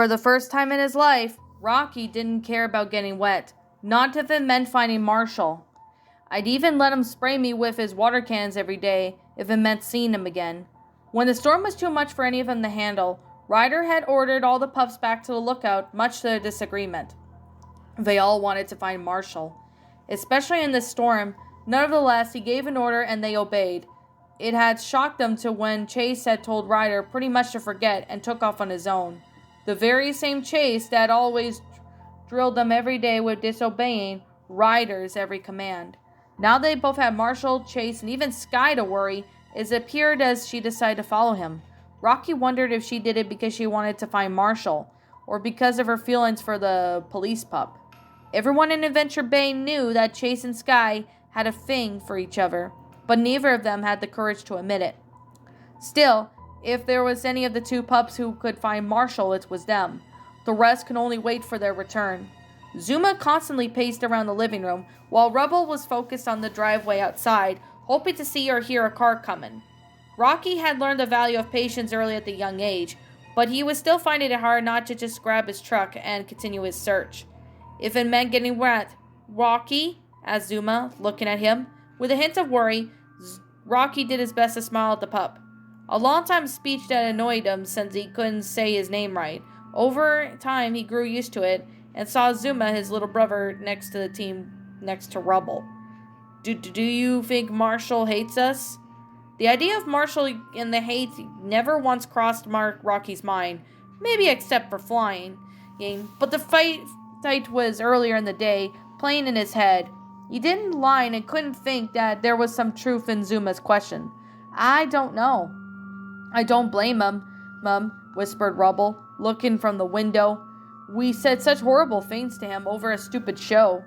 For the first time in his life, Rocky didn't care about getting wet, not if it meant finding Marshall. I'd even let him spray me with his water cannons every day if it meant seeing him again. When the storm was too much for any of them to handle, Ryder had ordered all the pups back to the lookout, much to their disagreement. They all wanted to find Marshall. Especially in this storm, nevertheless, he gave an order and they obeyed. It had shocked them to when Chase had told Ryder pretty much to forget and took off on his own. The very same Chase that always drilled them every day with disobeying Ryder's every command. Now they both had Marshall, Chase, and even Skye to worry, it appeared as she decided to follow him. Rocky wondered if she did it because she wanted to find Marshall, or because of her feelings for the police pup. Everyone in Adventure Bay knew that Chase and Skye had a thing for each other, but neither of them had the courage to admit it. Still, if there was any of the two pups who could find Marshall, it was them. The rest could only wait for their return. Zuma constantly paced around the living room, while Rubble was focused on the driveway outside, hoping to see or hear a car coming. Rocky had learned the value of patience early at the young age, but he was still finding it hard not to just grab his truck and continue his search. If it meant getting wet, Rocky, asked Zuma, looking at him. With a hint of worry, Rocky did his best to smile at the pup. A long-time speech that annoyed him since he couldn't say his name right. Over time, he grew used to it and saw Zuma, his little brother, next to the team next to Rubble. Do you think Marshall hates us? The idea of Marshall and the hate never once crossed Rocky's mind, maybe except for flying. But the fight was earlier in the day, playing in his head. He didn't lie and couldn't think that there was some truth in Zuma's question. I don't know. I don't blame him, Mum, whispered Rubble, looking from the window. We said such horrible things to him over a stupid show.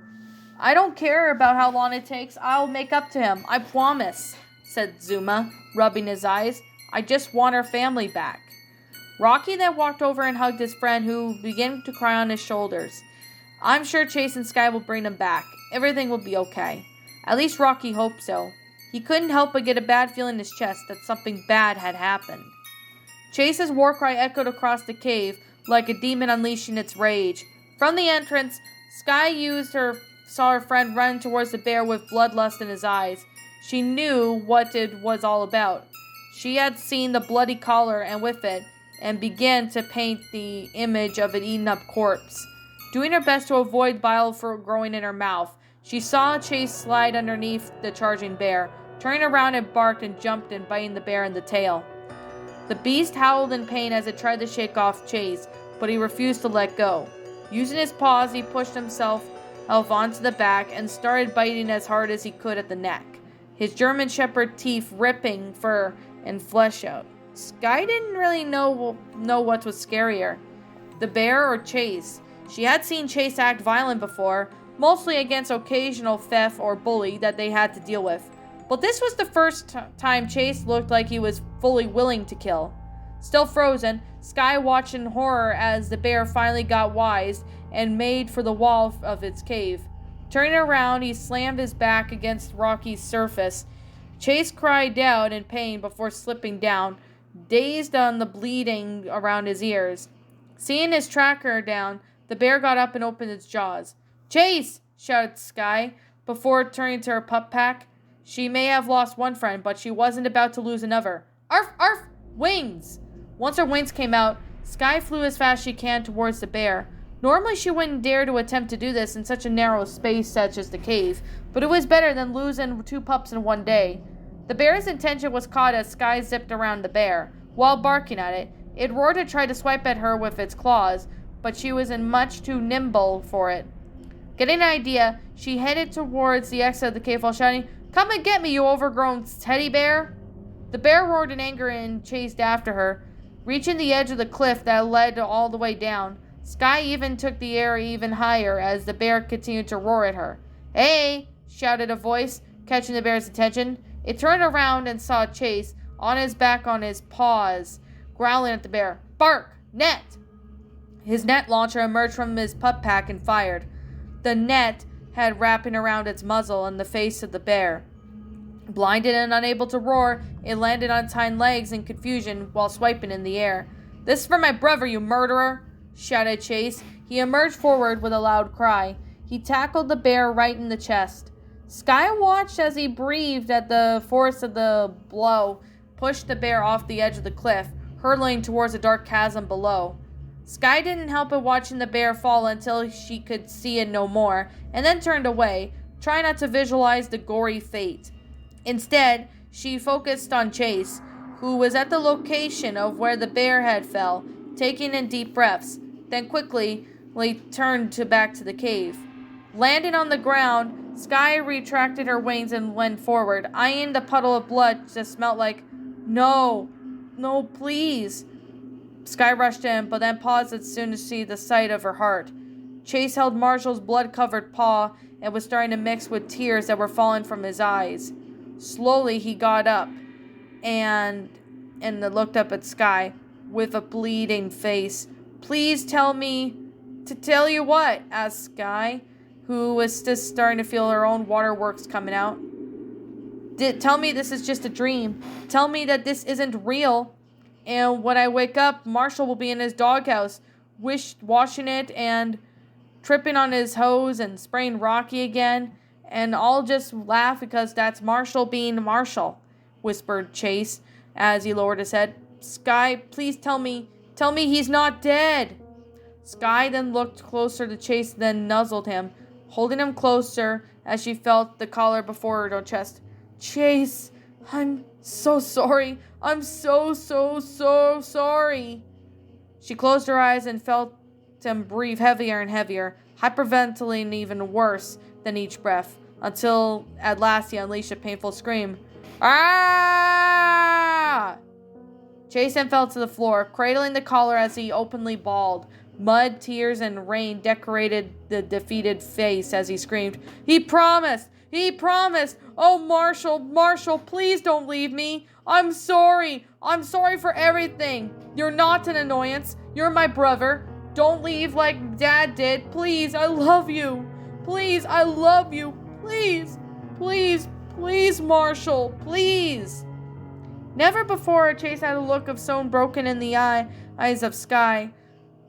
I don't care about how long it takes. I'll make up to him. I promise, said Zuma, rubbing his eyes. I just want our family back. Rocky then walked over and hugged his friend, who began to cry on his shoulders. I'm sure Chase and Skye will bring them back. Everything will be okay. At least Rocky hoped so. He couldn't help but get a bad feeling in his chest that something bad had happened. Chase's war cry echoed across the cave like a demon unleashing its rage. From the entrance, Skye saw her friend run towards the bear with bloodlust in his eyes. She knew what it was all about. She had seen the bloody collar and with it, and began to paint the image of an eaten-up corpse. Doing her best to avoid bile growing in her mouth, she saw Chase slide underneath the charging bear, turning around and barked and jumped and biting the bear in the tail. The beast howled in pain as it tried to shake off Chase, but he refused to let go. Using his paws, he pushed himself onto the back and started biting as hard as he could at the neck, his German Shepherd teeth ripping fur and flesh out. Skye didn't really know what was scarier, the bear or Chase. She had seen Chase act violent before, mostly against occasional theft or bully that they had to deal with. But this was the first time Chase looked like he was fully willing to kill. Still frozen, Skye watched in horror as the bear finally got wise and made for the wall of its cave. Turning around, he slammed his back against Rocky's surface. Chase cried out in pain before slipping down, dazed on the bleeding around his ears. Seeing his tracker down, the bear got up and opened its jaws. Chase! Shouted Skye before turning to her pup pack. She may have lost one friend, but she wasn't about to lose another. Arf! Arf! Wings! Once her wings came out, Skye flew as fast as she can towards the bear. Normally she wouldn't dare to attempt to do this in such a narrow space such as the cave, but it was better than losing two pups in one day. The bear's attention was caught as Skye zipped around the bear. While barking at it, it roared to try to swipe at her with its claws, but she was much too nimble for it. Getting an idea, she headed towards the exit of the cave while shouting, Come and get me, you overgrown teddy bear! The bear roared in anger and chased after her, reaching the edge of the cliff that led all the way down. Skye even took the air even higher as the bear continued to roar at her. Hey! Shouted a voice, catching the bear's attention. It turned around and saw Chase, on his back on his paws, growling at the bear. Bark! Net! His net launcher emerged from his pup pack and fired. The net had wrapping around its muzzle and the face of the bear. Blinded and unable to roar, it landed on its hind legs in confusion while swiping in the air. This is for my brother, you murderer! shouted Chase. He emerged forward with a loud cry. He tackled the bear right in the chest. Skye watched as he breathed at the force of the blow, pushed the bear off the edge of the cliff, hurtling towards a dark chasm below. Skye didn't help but watching the bear fall until she could see it no more, and then turned away, trying not to visualize the gory fate. Instead, she focused on Chase, who was at the location of where the bear head fell, taking in deep breaths, then quickly turned back to the cave. Landing on the ground, Skye retracted her wings and went forward, eyeing the puddle of blood that smelled like, No, please. Skye rushed in, but then paused as soon as she see the sight of her heart. Chase held Marshall's blood-covered paw and was starting to mix with tears that were falling from his eyes. Slowly, he got up and looked up at Skye with a bleeding face. Please tell me... To tell you what? Asked Skye, who was just starting to feel her own waterworks coming out. Tell me this is just a dream. Tell me that this isn't real. And when I wake up, Marshall will be in his doghouse, washing it and tripping on his hose and spraying Rocky again. And I'll just laugh because that's Marshall being Marshall, whispered Chase as he lowered his head. Skye, please tell me he's not dead. Skye then looked closer to Chase, then nuzzled him, holding him closer as she felt the collar before her chest. Chase, I'm so sorry. I'm so sorry. She closed her eyes and felt him breathe heavier and heavier, hyperventilating even worse than each breath, until at last he unleashed a painful scream. Ah! Chase then fell to the floor, cradling the collar as he openly bawled. Mud, tears, and rain decorated the defeated face as he screamed, He promised! Oh, Marshall, please don't leave me. I'm sorry for everything. You're not an annoyance. You're my brother. Don't leave like Dad did. Please, I love you. Please, Marshall, please. Never before Chase had a look of stone broken in the eyes of Skye.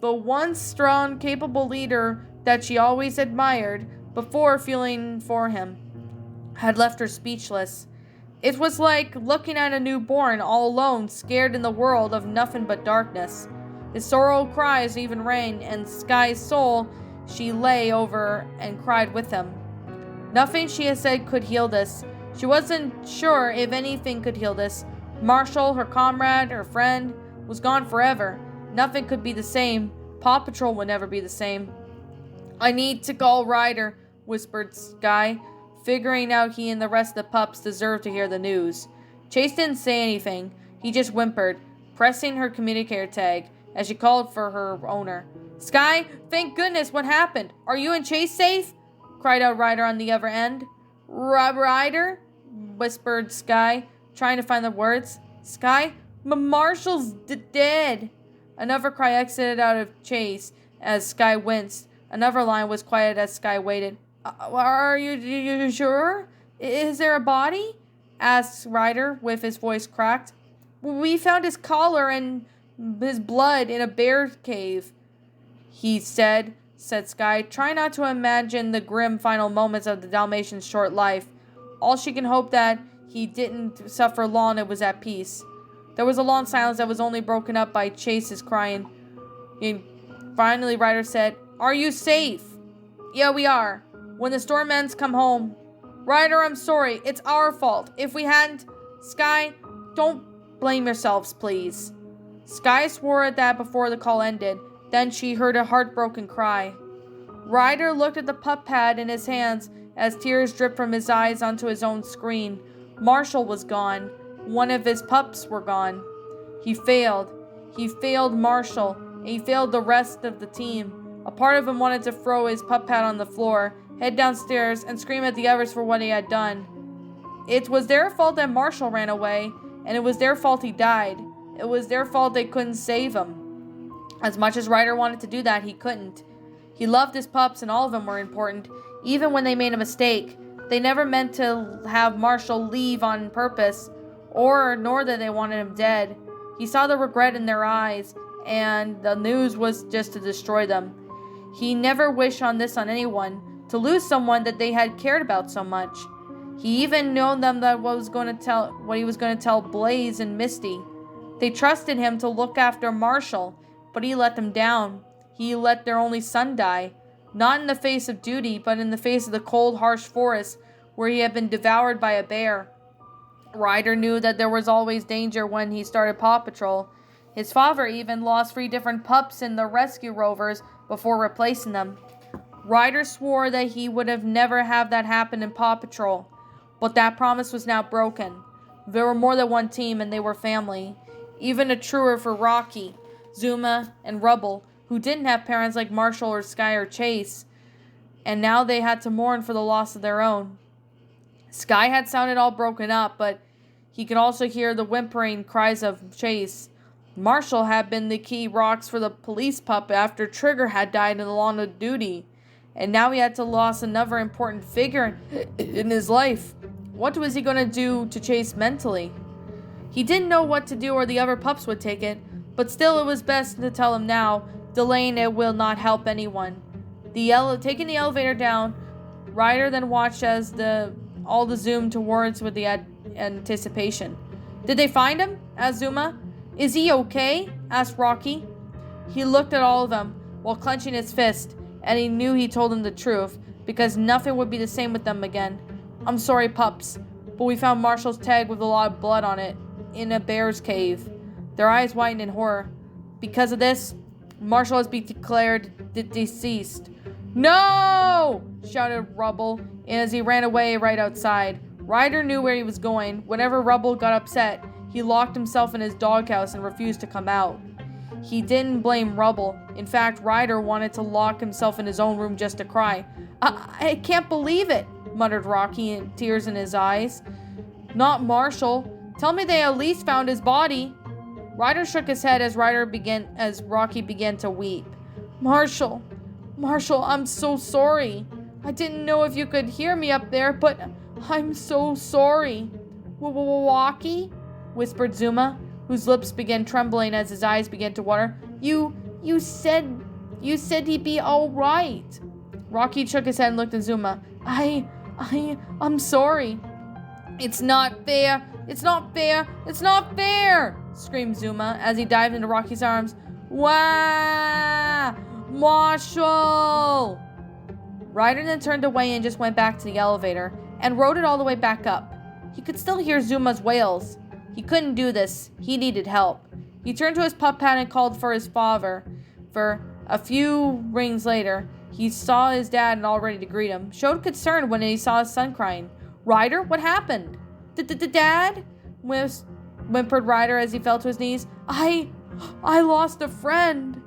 The once strong, capable leader that she always admired before feeling for him had left her speechless. It was like looking at a newborn all alone, scared in the world of nothing but darkness. His sorrow cries even rang, and Skye's soul she lay over and cried with him. Nothing she had said could heal this. She wasn't sure if anything could heal this. Marshall, her comrade, her friend, was gone forever. Nothing could be the same. Paw Patrol would never be the same. I need to call Ryder, whispered Skye, figuring out he and the rest of the pups deserved to hear the news. Chase didn't say anything. He just whimpered, pressing her communicator tag as she called for her owner. Skye, thank goodness, what happened? Are you and Chase safe? Cried out Ryder on the other end. Ryder? Whispered Skye, trying to find the words. Skye, Marshall's dead. Another cry exited out of Chase as Skye winced. Another line was quiet as Skye waited. Are you sure? Is there a body? Asked Ryder with his voice cracked. We found his collar and his blood in a bear cave, he said Skye, trying not to imagine the grim final moments of the Dalmatian's short life. All she can hope that he didn't suffer long and was at peace. There was a long silence that was only broken up by Chase's crying. Finally, Ryder said, Are you safe? Yeah, we are. When the storm ends, come home. Ryder, I'm sorry. It's our fault. If we hadn't... Skye, don't blame yourselves, please. Skye swore at that before the call ended. Then she heard a heartbroken cry. Ryder looked at the pup pad in his hands as tears dripped from his eyes onto his own screen. Marshall was gone. One of his pups were gone. He failed. He failed Marshall, and he failed the rest of the team. A part of him wanted to throw his pup pad on the floor, head downstairs, and scream at the others for what he had done. It was their fault that Marshall ran away, and it was their fault he died. It was their fault they couldn't save him. As much as Ryder wanted to do that, he couldn't. He loved his pups, and all of them were important, even when they made a mistake. They never meant to have Marshall leave on purpose, nor that they wanted him dead. He saw the regret in their eyes, and the news was just to destroy them. He never wished on anyone, to lose someone that they had cared about so much. He even known them that what he was going to tell Blaze and Misty. They trusted him to look after Marshall, but he let them down. He let their only son die, not in the face of duty, but in the face of the cold, harsh forest where he had been devoured by a bear. Ryder knew that there was always danger when he started Paw Patrol. His father even lost 3 different pups in the rescue rovers before replacing them. Ryder swore that he would have never have that happen in Paw Patrol, but that promise was now broken. There were more than one team, and they were family. Even a truer for Rocky, Zuma, and Rubble, who didn't have parents like Marshall or Skye or Chase, and now they had to mourn for the loss of their own. Skye had sounded all broken up, but he could also hear the whimpering cries of Chase. Marshall had been the key rocks for the police pup after Trigger had died in the line of duty, and now he had to lose another important figure in his life. What was he going to do to Chase mentally? He didn't know what to do or the other pups would take it, but still it was best to tell him now. Delaying it will not help anyone. Taking the elevator down, Ryder then watched as all the zoomed towards with the anticipation. Did they find him? Asked Zuma. Is he okay? Asked Rocky. He looked at all of them while clenching his fist, and he knew he told them the truth, because nothing would be the same with them again. I'm sorry, pups, but we found Marshall's tag with a lot of blood on it in a bear's cave. Their eyes widened in horror. Because of this, Marshall has been declared deceased. No! Shouted Rubble, and as he ran away right outside. Ryder knew where he was going. Whenever Rubble got upset, he locked himself in his doghouse and refused to come out. He didn't blame Rubble. In fact, Ryder wanted to lock himself in his own room just to cry. I can't believe it, muttered Rocky, tears in his eyes. Not Marshall. Tell me they at least found his body. Ryder shook his head as Rocky began to weep. Marshall, I'm so sorry. I didn't know if you could hear me up there, but I'm so sorry. Rocky? Whispered Zuma, whose lips began trembling as his eyes began to water. You said he'd be all right. Rocky shook his head and looked at Zuma. I'm sorry. It's not fair. It's not fair. It's not fair, screamed Zuma as he dived into Rocky's arms. Wah! Marshall! Ryder then turned away and just went back to the elevator and rode it all the way back up. He could still hear Zuma's wails. He couldn't do this. He needed help. He turned to his pup pad and called for his father. For a few rings later, he saw his dad and all ready to greet him. Showed concern when he saw his son crying. Ryder, what happened? Dad? Whimpered Ryder as he fell to his knees. I lost a friend.